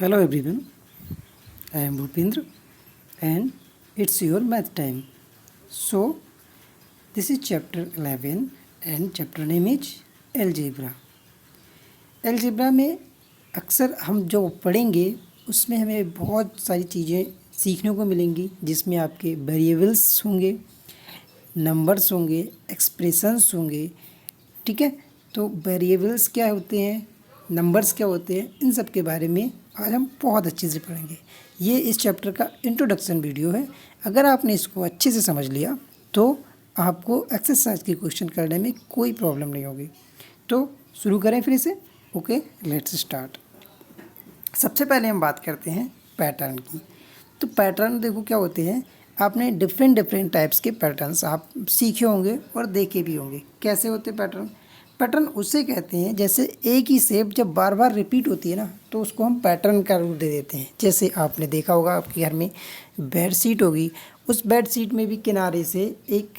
Hello everyone, I am Bhupendra and it's your math time. So, this is chapter 11 and chapter name is Algebra. Algebra में अक्सर हम जो पढ़ेंगे उसमें हमें बहुत सारी चीज़ें सीखने को मिलेंगी, जिसमें आपके वेरिएबल्स होंगे, नंबर्स होंगे, एक्सप्रेशंस होंगे। ठीक है, तो वेरिएबल्स क्या होते हैं, नंबर्स क्या होते हैं, इन सब के बारे में आज हम बहुत अच्छे से पढ़ेंगे। ये इस चैप्टर का इंट्रोडक्शन वीडियो है। अगर आपने इसको अच्छे से समझ लिया तो आपको एक्सरसाइज के क्वेश्चन करने में कोई प्रॉब्लम नहीं होगी। तो शुरू करें फिर से। Okay, let's start. सबसे पहले हम बात करते हैं पैटर्न की। तो पैटर्न देखो क्या होते हैं, आपने डिफरेंट टाइप्स के पैटर्न्स आप सीखे होंगे और देखे भी होंगे। कैसे होते पैटर्न? पैटर्न उसे कहते हैं जैसे एक ही शेप जब बार बार रिपीट होती है ना, तो उसको हम पैटर्न का रूप दे देते हैं। जैसे आपने देखा होगा आपके घर में बेड शीट होगी, उस बेड शीट में भी किनारे से एक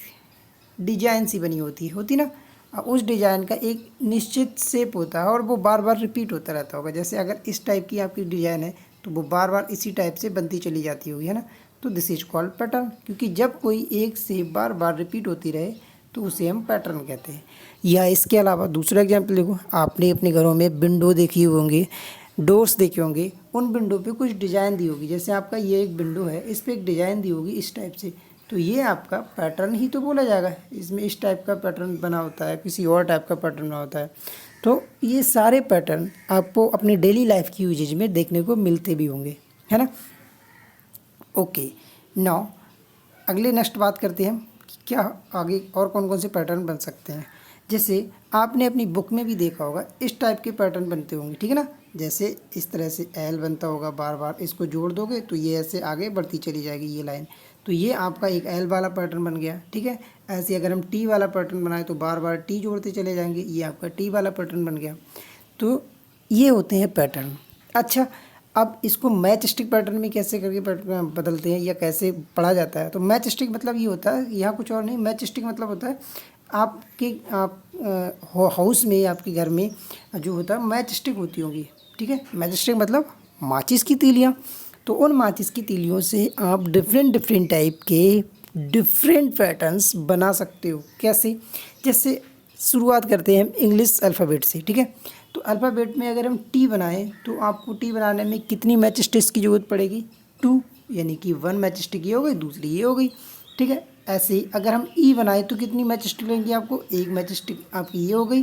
डिजाइन सी बनी होती ना, उस डिज़ाइन का एक निश्चित शेप होता है और वो बार बार रिपीट होता रहता होगा। जैसे अगर इस टाइप की आपकी डिज़ाइन है तो वो बार बार इसी टाइप से बनती चली जाती होगी, है ना। तो दिस इज कॉल्ड पैटर्न, क्योंकि जब कोई एक शेप बार बार रिपीट होती रहे तो उसे हम पैटर्न कहते हैं। या इसके अलावा दूसरा एग्जाम्पल देखो, आपने अपने घरों में विंडो देखी होंगी, डोर्स देखे होंगे, उन विंडो पे कुछ डिज़ाइन दी होगी। जैसे आपका ये एक विंडो है, इस पर एक डिज़ाइन दी होगी इस टाइप से, तो ये आपका पैटर्न ही तो बोला जाएगा। इसमें इस टाइप का पैटर्न बना होता है, किसी और टाइप का पैटर्न बना होता है। तो ये सारे पैटर्न आपको अपनी डेली लाइफ की यूजेज में देखने को मिलते भी होंगे, है ना। ओके, नाउ अगले नेक्स्ट बात करते हैं हम कि क्या आगे और कौन कौन से पैटर्न बन सकते हैं। जैसे आपने अपनी बुक में भी देखा होगा इस टाइप के पैटर्न बनते होंगे, ठीक है ना। जैसे इस तरह से एल बनता होगा, बार बार इसको जोड़ दोगे तो ये ऐसे आगे बढ़ती चली जाएगी ये लाइन, तो ये आपका एक एल वाला पैटर्न बन गया। ठीक है, ऐसे अगर हम टी वाला पैटर्न बनाए तो बार बार टी जोड़ते चले जाएंगे, ये आपका टी वाला पैटर्न बन गया। तो ये होते हैं पैटर्न। अच्छा, अब इसको मैच स्टिक पैटर्न में कैसे करके बदलते हैं या कैसे पढ़ा जाता है। तो मैच स्टिक मतलब ये होता है, यहाँ कुछ और नहीं, मैच स्टिक मतलब होता है आपके हाउस में, आपके घर में जो होता है मैच स्टिक होती होंगी। ठीक है, मैच स्टिक मतलब माचिस की तीलियाँ। तो उन माचिस की तीलियों से आप डिफरेंट टाइप के डिफरेंट पैटर्न्स बना सकते हो। कैसे? जैसे शुरुआत करते हैं हम इंग्लिश अल्फ़ाबेट से। ठीक है, तो अल्फ़ाबेट में अगर हम टी बनाएं तो आपको टी बनाने में कितनी मैच स्टिक्स की ज़रूरत पड़ेगी? 2, यानी कि 1 मैच स्टिक ये हो गई, दूसरी ये हो गई। ठीक है, ऐसे ही अगर हम ई बनाएं तो कितनी मैच स्टिक लगेंगी आपको? 1 मैच स्टिक आपकी ये हो गई।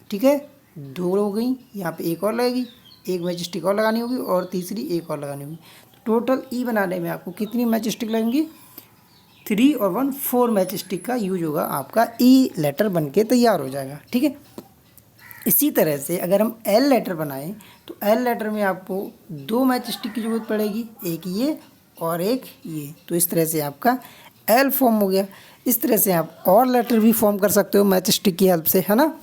ठीक है, 2 हो गई, यहाँ पे एक और लगेगी, 1 मैच स्टिक और लगानी होगी और तीसरी एक और लगानी होगी। तो टोटल ई बनाने में आपको कितनी मैच स्टिक लगेंगी? 3 और 1 4 मैच स्टिक का यूज होगा, आपका ई लेटर बन के तैयार हो जाएगा। ठीक है, इसी तरह से अगर हम एल लेटर बनाएं तो एल लेटर में आपको 2 मैच स्टिक की ज़रूरत पड़ेगी, एक ये और एक ये। तो इस तरह से आपका एल फॉर्म हो गया। इस तरह से आप और लेटर भी फॉर्म कर सकते हो मैच स्टिक की हेल्प से, है ना।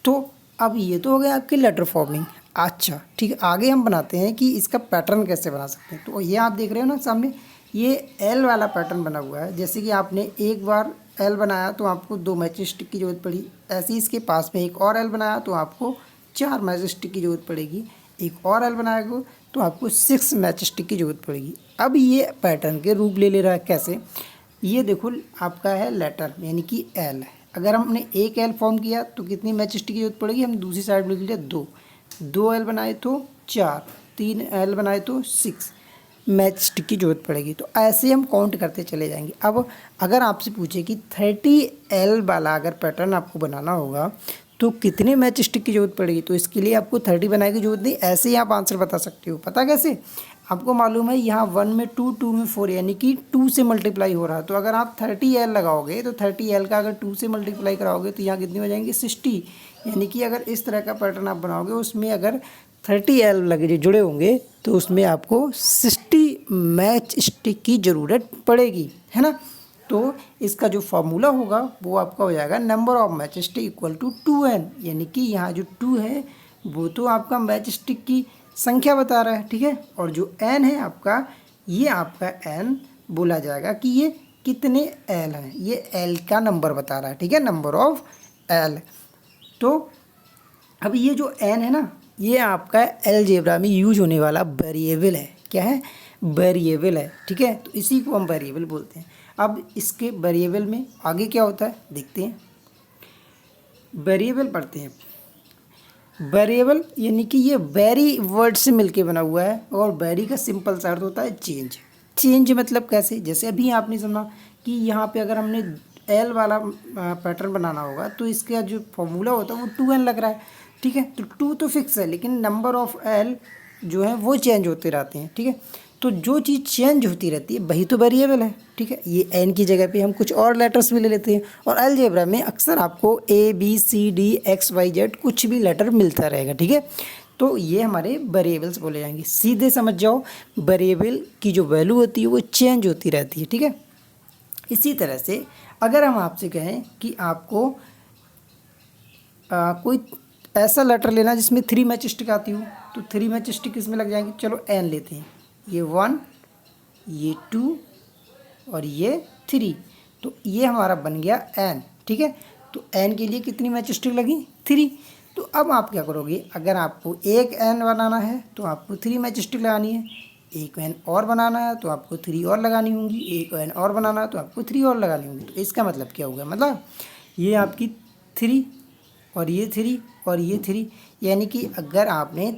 तो अब ये तो हो गया आपकी लेटर फॉर्मिंग। अच्छा ठीक है, आगे हम बनाते हैं कि इसका पैटर्न कैसे बना सकते हैं। तो ये आप देख रहे हो ना सामने, ये एल वाला पैटर्न बना हुआ है। जैसे कि आपने एक बार एल बनाया तो आपको 2 मैच स्टिक की ज़रूरत पड़ी, ऐसे ही इसके पास में एक और एल बनाया तो आपको 4 मैच स्टिक की ज़रूरत पड़ेगी, एक और एल बनाएगा तो आपको 6 मैच स्टिक की ज़रूरत पड़ेगी। अब ये पैटर्न के रूप ले रहा है। कैसे? ये देखो आपका है लेटर यानी कि एल। अगर हमने एक एल फॉर्म किया तो कितनी मैच स्टिक की जरूरत पड़ेगी? हम दूसरी साइड में लिख लिया 2 एल बनाए तो 4, 3 एल बनाए तो 6 मैच स्टिक की जरूरत पड़ेगी। तो ऐसे हम काउंट करते चले जाएंगे। अब अगर आपसे पूछे कि 30 एल वाला अगर पैटर्न आपको बनाना होगा तो कितने मैच स्टिक की जरूरत पड़ेगी? तो इसके लिए आपको 30 बनाने की जरूरत नहीं, ऐसे ही आप आंसर बता सकते हो। पता कैसे? आपको मालूम है यहाँ 1 में 2, 2 में 4, यानी कि 2 से मल्टीप्लाई हो रहा है। तो अगर आप 30 एल लगाओगे तो 30 एल का अगर 2 से मल्टीप्लाई कराओगे तो यहाँ कितनी हो जाएंगी? 60। यानी कि अगर इस तरह का पैटर्न आप बनाओगे उसमें अगर 30 एल लगे जुड़े होंगे तो उसमें आपको 60 मैच स्टिक की ज़रूरत पड़ेगी, है ना। तो इसका जो फार्मूला होगा वो आपका हो जाएगा number of match stick equal to 2n, यानी कि यहाँ जो 2 है वो तो आपका मैच स्टिक की संख्या बता रहा है। ठीक है, और जो n है आपका, ये आपका n बोला जाएगा कि ये कितने l हैं, ये l का नंबर बता रहा है। ठीक है, नंबर ऑफ l। तो अब ये जो n है ना, ये आपका अलजेब्रा में यूज होने वाला वेरिएबल है। क्या है? वेरिएबल है, ठीक है। तो इसी को हम वेरिएबल बोलते हैं। अब इसके वेरिएबल में आगे क्या होता है देखते हैं। वेरिएबल पढ़ते हैं। वेरिएबल यानी कि ये वेरी वर्ड से मिलके बना हुआ है, और वेरी का सिंपल सा अर्थ होता है चेंज। चेंज मतलब कैसे? जैसे अभी आपने समझा कि यहाँ पे अगर हमने एल वाला पैटर्न बनाना होगा तो इसका जो फॉर्मूला होता है वो 2n लग रहा है, ठीक है। तो 2 तो फिक्स है, लेकिन नंबर ऑफ एल जो है वो चेंज होते रहते हैं, ठीक है। तो जो चीज़ चेंज होती रहती है वही तो वेरिएबल है, ठीक है। ये एन की जगह पे हम कुछ और लेटर्स भी ले लेते हैं, और अलजेब्रा में अक्सर आपको ABCD XYZ कुछ भी लेटर मिलता रहेगा, ठीक है। तो ये हमारे वेरिएबल्स बोले जाएंगे। सीधे समझ जाओ, वेरिएबल की जो वैल्यू होती है वो चेंज होती रहती है, ठीक है। इसी तरह से अगर हम आपसे कहें कि आपको कोई ऐसा लेटर लेना जिसमें 3 मैच स्टिक आती हो, तो 3 मैच स्टिक इसमें लग जाएंगे। चलो एन लेते हैं, ये 1, ये 2 और ये 3, तो ये हमारा बन गया एन, ठीक है। तो एन के लिए कितनी मैच स्टिक लगी? 3। तो अब आप क्या करोगे? अगर आपको एक एन बनाना है तो आपको 3 मैच स्टिक लगानी है, एक एन और बनाना है तो आपको 3 और लगानी होंगी, एक एन और बनाना है तो आपको 3 और लगानी होंगी। तो इसका मतलब क्या होगा? मतलब ये आपकी 3 और ये 3 और ये 3, यानी कि अगर आपने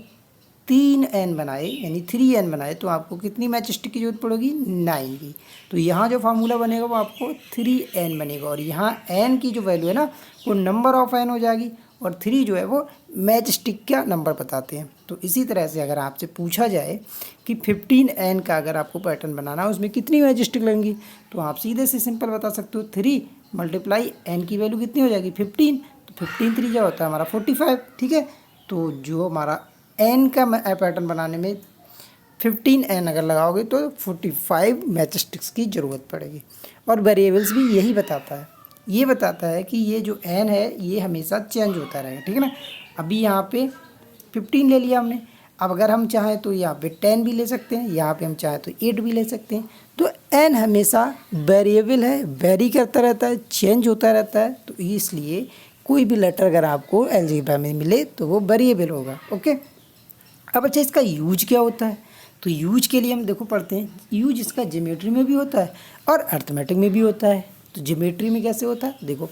3n बनाए यानी 3n बनाए तो आपको कितनी मैच स्टिक की जरूरत पड़ेगी? 9 की। तो यहाँ जो फार्मूला बनेगा वो आपको 3n बनेगा, और यहाँ n की जो वैल्यू है ना वो नंबर ऑफ n हो जाएगी, और 3 जो है वो मैच स्टिक का नंबर बताते हैं। तो इसी तरह से अगर आपसे पूछा जाए कि 15n का अगर आपको पैटर्न बनाना है उसमें कितनी मैच स्टिक लगेंगी, तो आप सीधे से सिंपल बता सकते हो 3 मल्टीप्लाई n की वैल्यू कितनी हो जाएगी? 15। तो 15 3 जो होता है हमारा 45, ठीक है। तो जो हमारा एन का पैटर्न बनाने में 15n अगर लगाओगे तो 45 मैच स्टिक्स की ज़रूरत पड़ेगी। और वेरिएबल्स भी यही बताता है, ये बताता है कि ये जो n है ये हमेशा चेंज होता रहेगा, ठीक है ना। अभी यहाँ पे 15 ले लिया हमने, अब अगर हम चाहें तो यहाँ पे 10 भी ले सकते हैं, यहाँ पे हम चाहें तो 8 भी ले सकते हैं। तो n हमेशा वेरिएबल है, वेरी करता रहता है, चेंज होता रहता है। तो इसलिए कोई भी लेटर अगर आपको अलजेब्रा में मिले तो वो वेरिएबल होगा, ओके। अब अच्छा, इसका यूज क्या होता है? तो यूज के लिए हम देखो पढ़ते हैं। यूज इसका ज्योमेट्री में भी होता है और अर्थमेटिक में भी होता है। तो ज्योमेट्री में कैसे होता है? देखो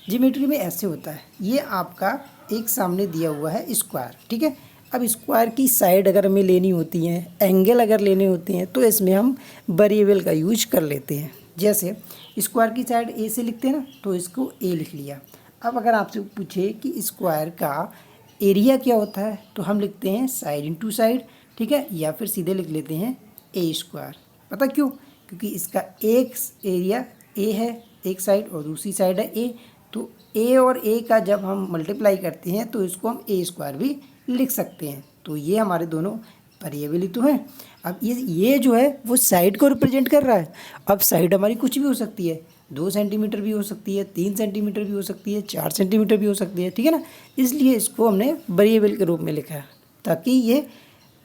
ज्योमेट्री में ऐसे होता है, ये आपका एक सामने दिया हुआ है स्क्वायर, ठीक है। अब स्क्वायर की साइड अगर हमें लेनी होती हैं, एंगल अगर लेने होते हैं, तो इसमें हम वेरिएबल का यूज कर लेते हैं। जैसे स्क्वायर की साइड ए से लिखते हैं ना, तो इसको ए लिख लिया। अब अगर आपसे पूछे कि स्क्वायर का एरिया क्या होता है, तो हम लिखते हैं साइड इंटू साइड, ठीक है, या फिर सीधे लिख लेते हैं ए स्क्वायर। पता क्यों? क्योंकि इसका एक एरिया ए है एक साइड और दूसरी साइड है ए, तो ए और ए का जब हम मल्टीप्लाई करते हैं तो इसको हम ए स्क्वायर भी लिख सकते हैं। तो ये हमारे दोनों वेरिएबल ही तो हैं। अब ये जो है वो साइड को रिप्रेजेंट कर रहा है। अब साइड हमारी कुछ भी हो सकती है, 2 सेंटीमीटर भी हो सकती है, 3 सेंटीमीटर भी हो सकती है, 4 सेंटीमीटर भी हो सकती है, ठीक है ना। इसलिए इसको हमने वेरिएबल के रूप में लिखा है ताकि ये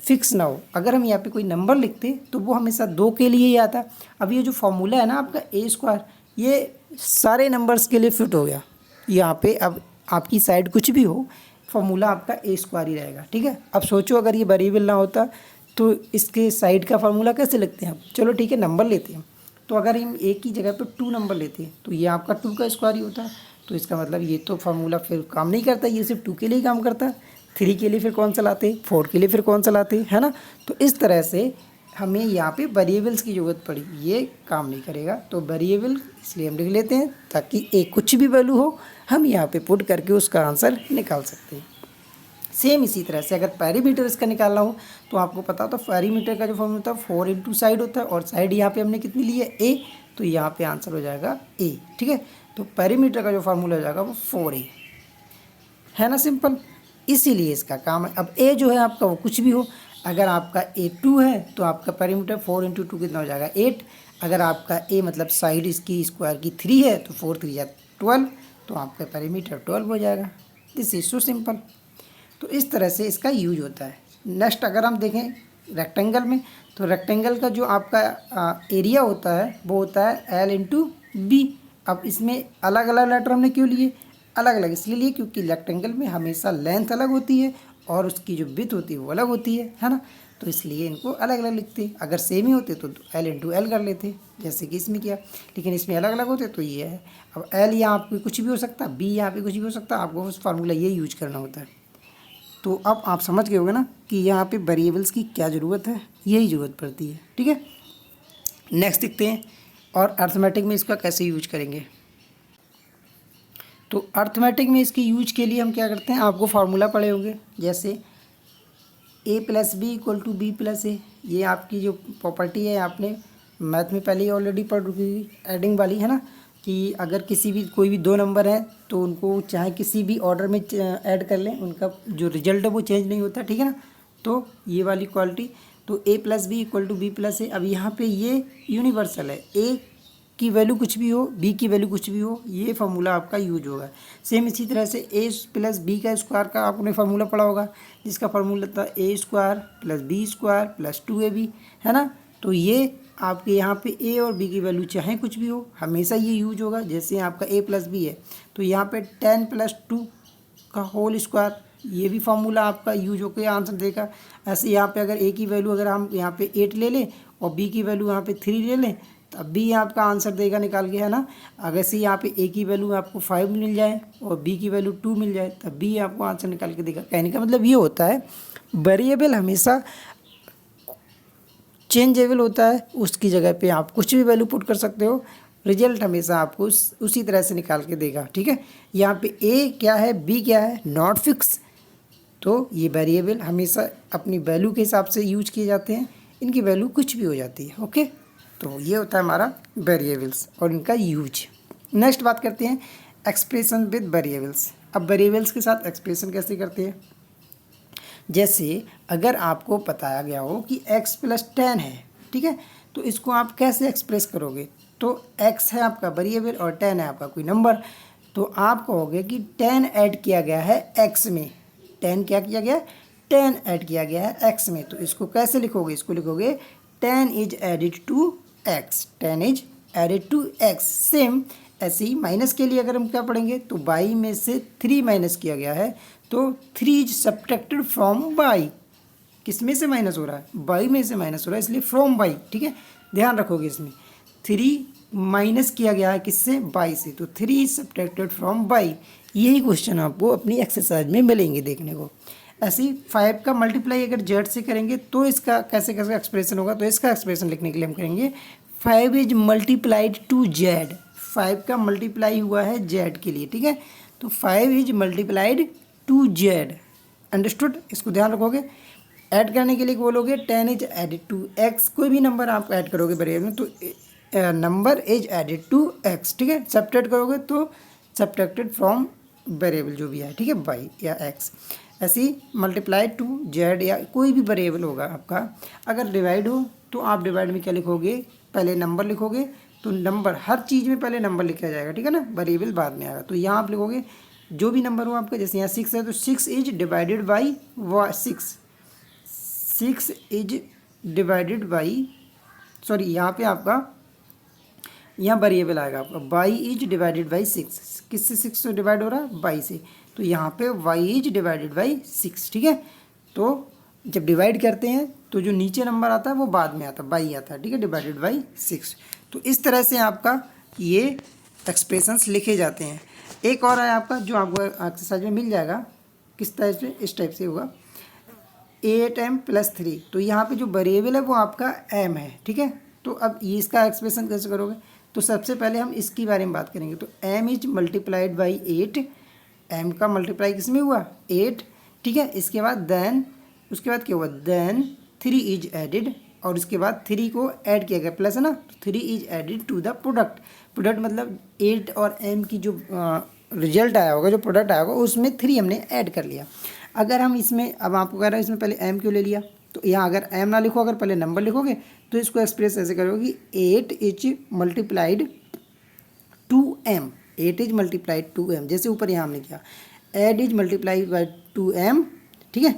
फिक्स ना हो। अगर हम यहाँ पे कोई नंबर लिखते तो वो हमेशा 2 के लिए ही आता। अब ये जो फॉर्मूला है ना आपका ए स्क्वायर, ये सारे नंबर्स के लिए फिट हो गया यहाँ पे। अब आपकी साइड कुछ भी हो, फॉर्मूला आपका ए स्क्वायर ही रहेगा, ठीक है। अब सोचो अगर ये वेरिएबल ना होता तो इसके साइड का फार्मूला कैसे लिखते हैं हम? चलो ठीक है, नंबर लेते हैं। तो अगर हम एक की जगह पे 2 नंबर लेते हैं तो ये आपका 2 का स्क्वायर ही होता है। तो इसका मतलब ये तो फार्मूला फिर काम नहीं करता, ये सिर्फ 2 के लिए ही काम करता है। 3 के लिए फिर कौन सा लाते, 4 के लिए फिर कौन सा लाते, है ना। तो इस तरह से हमें यहाँ पे वेरिएबल्स की ज़रूरत पड़ी, ये काम नहीं करेगा। तो वेरिएबल इसलिए हम लिख लेते हैं ताकि एक कुछ भी वैल्यू हो हम यहाँ पे पुट करके उसका आंसर निकाल सकते हैं। सेम इसी तरह से अगर पैरीमीटर इसका निकालना हो तो आपको पता हो तो पैरीमीटर का जो फॉर्मूला होता है 4 इंटू साइड होता है, और साइड यहाँ पे हमने कितनी ली है ए, तो यहाँ पे आंसर हो जाएगा ए, ठीक है। तो पैरीमीटर का जो फार्मूला हो जाएगा वो 4a है ना, सिंपल। इसीलिए इसका काम है। अब ए जो है आपका वो कुछ भी हो, अगर आपका ए 2 है तो आपका पैरीमीटर 4 इंटू 2 कितना हो जाएगा 8। अगर आपका ए मतलब साइड इसकी स्क्वायर की 3 है तो 4 3 या 12, तो आपका पैरीमीटर 12 हो जाएगा। This is so simple. तो इस तरह से इसका यूज होता है। नेक्स्ट अगर हम देखें रेक्टेंगल में, तो रेक्टेंगल का जो आपका एरिया होता है वो होता है एल इंटू बी। अब इसमें अलग अलग लेटर हमने क्यों लिए? अलग अलग इसलिए लिए क्योंकि रेक्टेंगल में हमेशा लेंथ अलग होती है और उसकी जो विड्थ होती है वो अलग होती है ना, तो इसलिए इनको अलग अलग लिखते हैं। अगर सेम ही होते तो L इंटू एल कर लेते, जैसे कि इसमें किया, लेकिन इसमें अलग अलग होते तो ये है। अब L यहाँ पे कुछ भी हो सकता है, B यहाँ पे कुछ भी हो सकता है, आपको उस फार्मूला ये यूज करना होता है। तो अब आप समझ गए होंगे ना कि यहाँ पे वेरिएबल्स की क्या ज़रूरत है, यही ज़रूरत पड़ती है। ठीक है, नेक्स्ट देखते हैं और अर्थमेटिक में इसका कैसे यूज करेंगे। तो अर्थमेटिक में इसके यूज के लिए हम क्या करते हैं, आपको फार्मूला पढ़े होंगे, जैसे a plus B equal to B plus A. ये आपकी जो प्रॉपर्टी है आपने मैथ में पहले ही ऑलरेडी पढ़ रखी, एडिंग वाली है ना, कि अगर किसी भी कोई भी दो नंबर हैं तो उनको चाहे किसी भी ऑर्डर में ऐड कर लें, उनका जो रिजल्ट है वो चेंज नहीं होता। ठीक है ना, तो ये वाली क्वालिटी, तो a plus B equal to B plus A. अब यहाँ पे ये यूनिवर्सल है, a की वैल्यू कुछ भी हो, b की वैल्यू कुछ भी हो, ये फार्मूला आपका यूज होगा। सेम इसी तरह से a प्लस बी का स्क्वायर का आपने फार्मूला पढ़ा होगा, जिसका फार्मूला था a square plus B square plus 2ab, है ना। तो ये आपके यहाँ पे a और b की वैल्यू चाहे कुछ भी हो, हमेशा ये यूज होगा। जैसे आपका a प्लस बी है तो यहाँ पे 10 प्लस 2 का होल स्क्वायर, ये भी फार्मूला आपका यूज होकर आंसर देगा। ऐसे यहाँ पे अगर a की वैल्यू अगर हम यहाँ पे 8 ले लें और b की वैल्यू यहाँ पे 3 ले लें, तब भी आपका आंसर देगा निकाल के, है ना। अगर से यहाँ पे a की वैल्यू आपको 5 मिल जाए और b की वैल्यू 2 मिल जाए, तब भी आपको आंसर निकाल के देगा। कहने का मतलब ये होता है वेरिएबल हमेशा चेंजेबल होता है, उसकी जगह पे आप कुछ भी वैल्यू पुट कर सकते हो, रिजल्ट हमेशा आपको उसी तरह से निकाल के देगा। ठीक है, यहाँ पे a क्या है, b क्या है, नॉट फिक्स, तो ये वेरिएबल हमेशा अपनी वैल्यू के हिसाब से यूज किए जाते हैं, इनकी वैल्यू कुछ भी हो जाती है। ओके, तो ये होता है हमारा वेरिएबल्स और इनका यूज। नेक्स्ट बात करते हैं एक्सप्रेशन विद वेरिएबल्स। अब वेरिएबल्स के साथ एक्सप्रेशन कैसे करते हैं, जैसे अगर आपको बताया गया हो कि x प्लस 10 है, ठीक है, तो इसको आप कैसे एक्सप्रेस करोगे। तो x है आपका वेरिएबल और 10 है आपका कोई नंबर, तो आप कहोगे कि 10 ऐड किया गया है x में, 10 क्या किया गया, 10 ऐड किया गया है x में। तो इसको कैसे लिखोगे, इसको लिखोगे 10 is added to x, 10 is added to x। Same ऐसे ही माइनस के लिए अगर हम क्या पढ़ेंगे, तो बाई में से 3 माइनस किया गया है, तो 3 इज सब्ट्रैक्टेड फ्रॉम बाई। किस में से माइनस हो रहा है, बाई में से माइनस हो रहा है, इसलिए फ्रॉम बाई। ठीक है, ध्यान रखोगे इसमें 3 माइनस किया गया है किससे, बाई से, तो 3 इज सब्ट्रैक्टेड फ्रॉम बाई। यही क्वेश्चन आपको अपनी एक्सरसाइज में मिलेंगे देखने को। ऐसे ही 5 का मल्टीप्लाई अगर जेड से करेंगे तो इसका कैसे कैसे एक्सप्रेशन होगा, तो इसका एक्सप्रेशन लिखने के लिए हम करेंगे 5 इज मल्टीप्लाइड टू जेड। 5 का मल्टीप्लाई हुआ है जेड के लिए, ठीक है, तो 5 is multiplied to Z. Understood, इसको ध्यान रखोगे। ऐड करने के लिए बोलोगे 10 इज एडिड टू एक्स, कोई भी नंबर आप ऐड करोगे वेरिएबल में तो number is added to X. ठीक है, सब्ट्रैक्ट करोगे तो सब्ट्रैक्टेड फ्रॉम वेरिएबल जो भी है, ठीक है, वाई या एक्स। ऐसे ही मल्टीप्लाइड टू जेड या कोई भी वेरिएबल होगा आपका। अगर डिवाइड हो तो आप डिवाइड में क्या लिखोगे, पहले नंबर लिखोगे, तो नंबर हर चीज़ में पहले नंबर लिखा जाएगा, ठीक है ना, वेरिएबल बाद में आएगा। तो यहाँ आप लिखोगे जो भी नंबर हो आपका, जैसे यहाँ 6 है तो 6 is divided by 6 is divided by, sorry यहाँ पे आपका यहाँ वेरिएबल आएगा आपका बाई इज डिवाइडेड बाई 6। किससे 6 से डिवाइड हो रहा है, बाई से, तो यहाँ पे वाई इज डिवाइडेड बाई 6। ठीक है, तो जब डिवाइड करते हैं तो जो नीचे नंबर आता है वो बाद में आता है, बाई आता है, ठीक है, डिवाइडेड बाई 6। तो इस तरह से आपका ये एक्सप्रेशंस लिखे जाते हैं। एक और है आपका जो आपको एक्सरसाइज में मिल जाएगा, किस टाइप से, इस टाइप से होगा 8m + 3। तो यहाँ पे जो वेरिएबल है वो आपका m है, ठीक है। तो अब ये इसका एक्सप्रेशन कैसे करोगे, तो सबसे पहले हम इसके बारे में बात करेंगे। तो m is multiplied by 8, m का मल्टीप्लाई किस में हुआ, 8, ठीक है। इसके बाद देन, उसके बाद क्या हुआ, देन 3 इज एडिड, और उसके बाद 3 को ऐड किया गया, प्लस है ना, तो 3 is added to the product. Product मतलब 8 और m की जो रिजल्ट आया होगा, जो प्रोडक्ट आया होगा, उसमें 3 हमने ऐड कर लिया। अगर हम इसमें, अब आपको कह रहा है इसमें पहले m क्यों ले लिया, तो यहाँ अगर m ना लिखो, अगर पहले नंबर लिखोगे तो इसको एक्सप्रेस ऐसे करोगे 8 is multiplied to m, 8 is multiplied to m, जैसे ऊपर यहाँ हमने किया 8 इज मल्टीप्लाइड बाई 2m, ठीक है,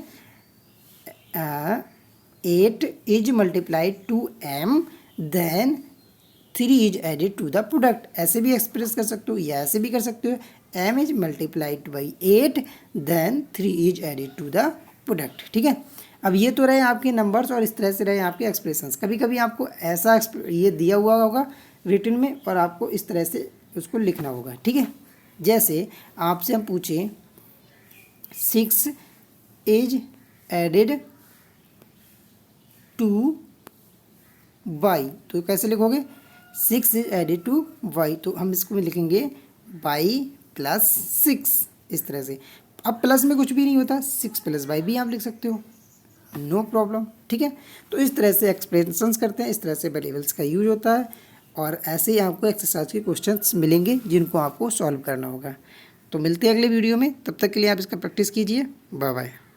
8 is multiplied to m, then 3 is added to the product. ऐसे भी एक्सप्रेस कर सकते हो या ऐसे भी कर सकते हो, m is multiplied by 8, then 3 is added to the product. ठीक है, अब ये तो रहे आपके नंबर्स और इस तरह से रहे आपके एक्सप्रेशंस। कभी कभी आपको ऐसा ये दिया हुआ होगा रिटन में और आपको इस तरह से उसको लिखना होगा। ठीक है, जैसे आपसे हम पूछें 6 इज एडेड टू वाई, तो कैसे लिखोगे? 6 इज एडेड टू वाई, तो हम इसको में लिखेंगे वाई प्लस 6 इस तरह से। अब प्लस में कुछ भी नहीं होता, 6 प्लस वाई भी आप लिख सकते हो, नो प्रॉब्लम। ठीक है, तो इस तरह से एक्सप्रेशंस करते हैं, इस तरह से वेरिएबल्स का यूज होता है और ऐसे ही आपको एक्सरसाइज के क्वेश्चंस मिलेंगे जिनको आपको सॉल्व करना होगा। तो मिलते हैं अगले वीडियो में, तब तक के लिए आप इसका प्रैक्टिस कीजिए। Bye bye.